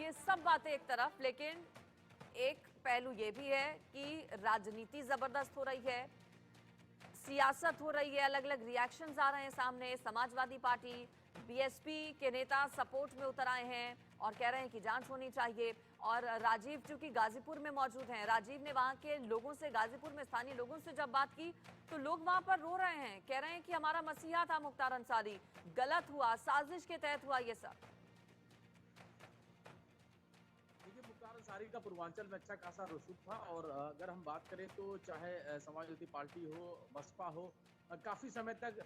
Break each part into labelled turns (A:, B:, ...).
A: ये सब बातें एक तरफ, लेकिन एक पहलू ये भी है कि राजनीति जबरदस्त हो रही है, सियासत हो रही है, अलग अलग रिएक्शंस आ रहे हैं सामने। समाजवादी पार्टी, बीएसपी के नेता सपोर्ट में उतर आए हैं और कह रहे हैं कि जांच होनी चाहिए। और राजीव चूंकि गाजीपुर में मौजूद हैं, राजीव ने वहां के लोगों से, गाजीपुर में स्थानीय लोगों से जब बात की तो लोग वहां पर रो रहे हैं, कह रहे हैं कि हमारा मसीहा था मुख्तार अंसारी, गलत हुआ, साजिश के तहत हुआ ये सब।
B: देखिए, मुख्तार अंसारी का पूर्वांचल में अच्छा खासा रसूख था और अगर हम बात करें तो चाहे समाजवादी पार्टी हो, बसपा हो, काफ़ी समय तक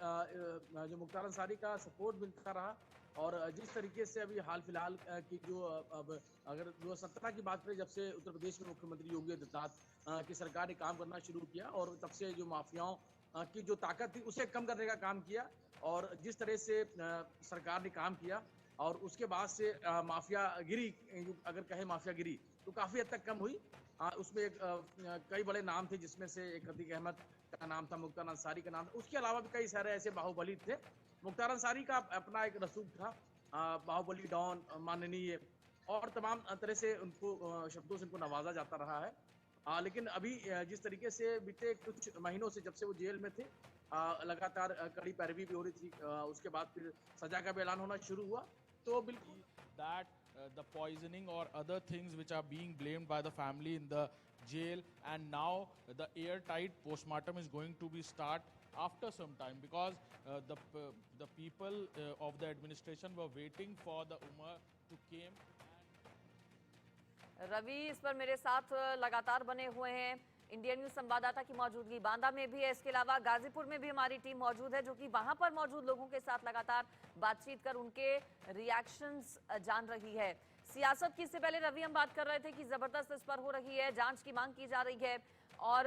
B: जो मुख्तार अंसारी का सपोर्ट मिलता रहा। और जिस तरीके से अभी हाल फिलहाल की जो अब अगर 2017 की बात करें, जब से उत्तर प्रदेश में मुख्यमंत्री योगी आदित्यनाथ की सरकार ने काम करना शुरू किया और तब से जो माफियाओं की जो ताकत थी उसे कम करने का काम किया। और जिस तरह से सरकार ने काम किया और उसके बाद से माफियागिरी, अगर कहें माफियागिरी, तो काफ़ी हद तक कम हुई। उसमें कई बड़े नाम थे, जिसमें से एक अतीक अहमद का नाम था, मुख्तार अंसारी का नाम था, उसके अलावा भी कई सारे ऐसे बाहुबली थे। मुख्तार अंसारी का अपना एक रसूख था, बाहुबली, डॉन, माननीय और तमाम तरह से उनको शब्दों से उनको नवाजा जाता रहा है। लेकिन अभी जिस तरीके से बीते कुछ महीनों से, जब से वो जेल में थे, लगातार कड़ी पैरवी भी हो रही थी, उसके बाद फिर सजा का भी ऐलान होना शुरू हुआ, तो बिल्कुल
C: that the poisoning or other things which are being blamed by the family in the jail, and now the airtight postmortem is going to be start after some time, because the people of the administration were waiting for the Umar to came.
A: Ravi इस पर मेरे साथ लगातार बने हुए हैं, Indian news संवाददाता की मौजूदगी बांदा में भी है, इसके अलावा गाजीपुर में भी हमारी टीम मौजूद है जो कि वहां पर मौजूद लोगों के साथ लगातार बातचीत कर उनके रिएक्शंस जान रही है। सियासत की, इससे पहले रवि हम बात कर रहे थे कि जबरदस्त इस पर हो रही है, जांच की मांग की जा रही है और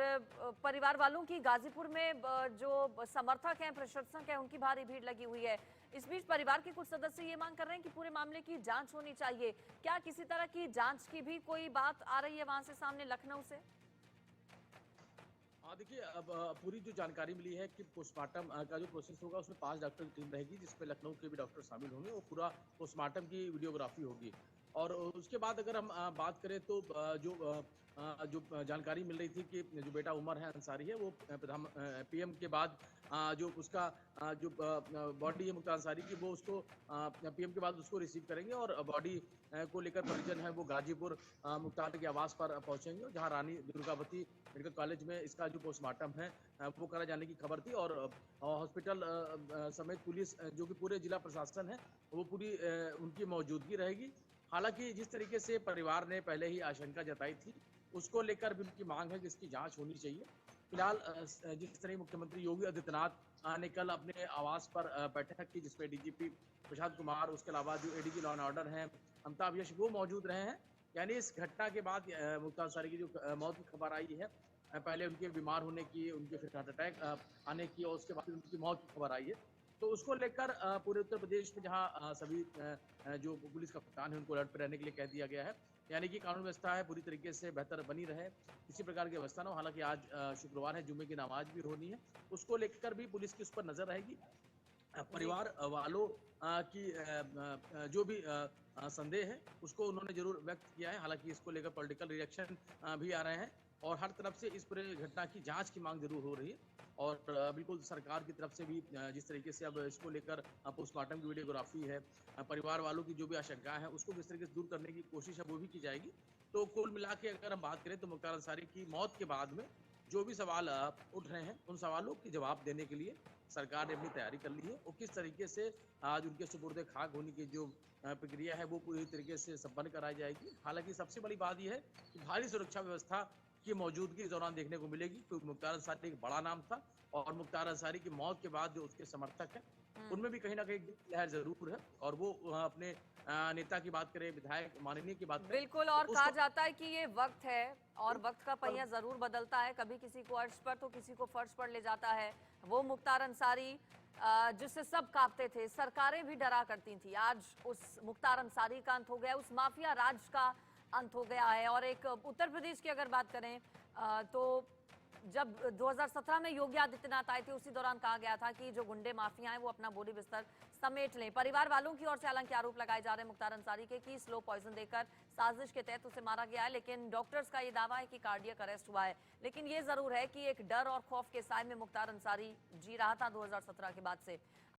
A: परिवार वालों की गाजीपुर में जो समर्थक हैं, प्रशंसक हैं, उनकी भारी भीड़ लगी हुई है। इस बीच परिवार के कुछ सदस्य ये मांग कर रहे हैं कि पूरे मामले की जांच होनी चाहिए। क्या किसी तरह की जांच की भी कोई बात आ रही है वहां से सामने, लखनऊ से?
B: हाँ, देखिए, अब पूरी जो जानकारी मिली है कि पोस्टमार्टम का जो प्रोसेस होगा उसमें 5 डॉक्टर की टीम रहेगी, जिसमें लखनऊ के भी डॉक्टर शामिल होंगे और पूरा पोस्टमार्टम की वीडियोग्राफी होगी। और उसके बाद अगर हम बात करें तो जो जानकारी मिल रही थी कि जो बेटा उमर है अंसारी है, वो पीएम के बाद जो उसका जो बॉडी है मुख्तार अंसारी की, वो उसको पीएम के बाद उसको रिसीव करेंगे और बॉडी को लेकर परिजन है वो गाजीपुर मुख्तार के आवास पर पहुंचेंगे, जहां रानी दुर्गावती मेडिकल कॉलेज में इसका जो पोस्टमार्टम है वो करा जाने की खबर थी। और हॉस्पिटल समेत पुलिस, जो कि पूरे जिला प्रशासन है, वो पूरी उनकी मौजूदगी रहेगी। हालांकि जिस तरीके से परिवार ने पहले ही आशंका जताई थी, उसको लेकर भी उनकी मांग है कि इसकी जांच होनी चाहिए। फिलहाल जिस तरह मुख्यमंत्री योगी आदित्यनाथ ने कल अपने आवास पर बैठक की, जिसमें डीजीपी प्रशांत कुमार, उसके अलावा जो एडीजी लॉ एंड ऑर्डर हैं अमिताभ यश, वो मौजूद रहे हैं। यानी इस घटना के बाद मुख्तार अंसारी की जो मौत की खबर आई है, पहले उनके बीमार होने की, उनके फिर हार्ट अटैक आने की और उसके बाद उनकी मौत की खबर आई है, तो उसको लेकर पूरे उत्तर प्रदेश में जहां सभी जो पुलिस कप्तान है उनको अलर्ट पर रहने के लिए कह दिया गया है। यानी कि कानून व्यवस्था है पूरी तरीके से बेहतर बनी रहे, किसी प्रकार की व्यवस्था ना हो। हालांकि आज शुक्रवार है, जुम्मे की नमाज भी होनी है, उसको लेकर भी पुलिस की उस पर नजर रहेगी। परिवार वालों की जो भी संदेह है उसको उन्होंने जरूर व्यक्त किया है। हालांकि इसको लेकर पॉलिटिकल रिएक्शन भी आ रहे हैं और हर तरफ से इस पूरे घटना की जांच की मांग जरूर हो रही है। और बिल्कुल सरकार की तरफ से भी जिस तरीके से अब इसको लेकर पोस्टमार्टम की वीडियोग्राफी है, परिवार वालों की जो भी आशंका है उसको किस तरीके से दूर करने की कोशिश है वो भी की जाएगी। तो कुल मिला के अगर हम बात करें तो मुख्तार अंसारी की मौत के बाद में जो भी सवाल उठ रहे हैं, उन सवालों के जवाब देने के लिए सरकार ने अपनी तैयारी कर ली है। और किस तरीके से आज उनके सुपुर्द खाक होने की जो प्रक्रिया है वो पूरी तरीके से संपन्न कराई जाएगी। हालांकि सबसे बड़ी बात यह है कि भारी सुरक्षा व्यवस्था की मौजूदगी इस दौरान देखने को मिलेगी, क्योंकि मुख्तार अंसारी एक बड़ा नाम था और मुख्तार अंसारी की मौत के बाद जो उसके समर्थक हैं उनमें भी कहीं ना कहीं लहर जरूर है। और वो अपने नेता की बात करें, विधायक माननीय की बात करें,
A: बिल्कुल,
B: तो
A: और कहा
B: उसको
A: जाता है कि ये वक्त है और वक्त का पहिया जरूर बदलता है, कभी किसी को अर्श पर तो किसी को फर्श पर ले जाता है। वो मुख्तार अंसारी जिससे सब कांपते थे, सरकारें भी डरा करती थी, आज उस मुख्तार अंसारी का अंत हो गया, उस माफिया राज का अंत हो गया है। और एक उत्तर प्रदेश की अगर बात करें तो जब 2017 में योगी आदित्यनाथ आए थे उसी दौरान कहा गया था कि जो गुंडे माफिया हैं वो अपना बोरी बिस्तर समेट लें। परिवार वालों की ओर से हालांकि आरोप लगाए जा रहे हैं मुख्तार अंसारी के कि स्लो पॉइजन देकर साजिश के तहत उसे मारा गया है, लेकिन डॉक्टर्स का ये दावा है कि कार्डियक अरेस्ट हुआ है। लेकिन ये जरूर है कि एक डर और खौफ के साए में मुख्तार अंसारी जी रहा था 2017 के बाद से।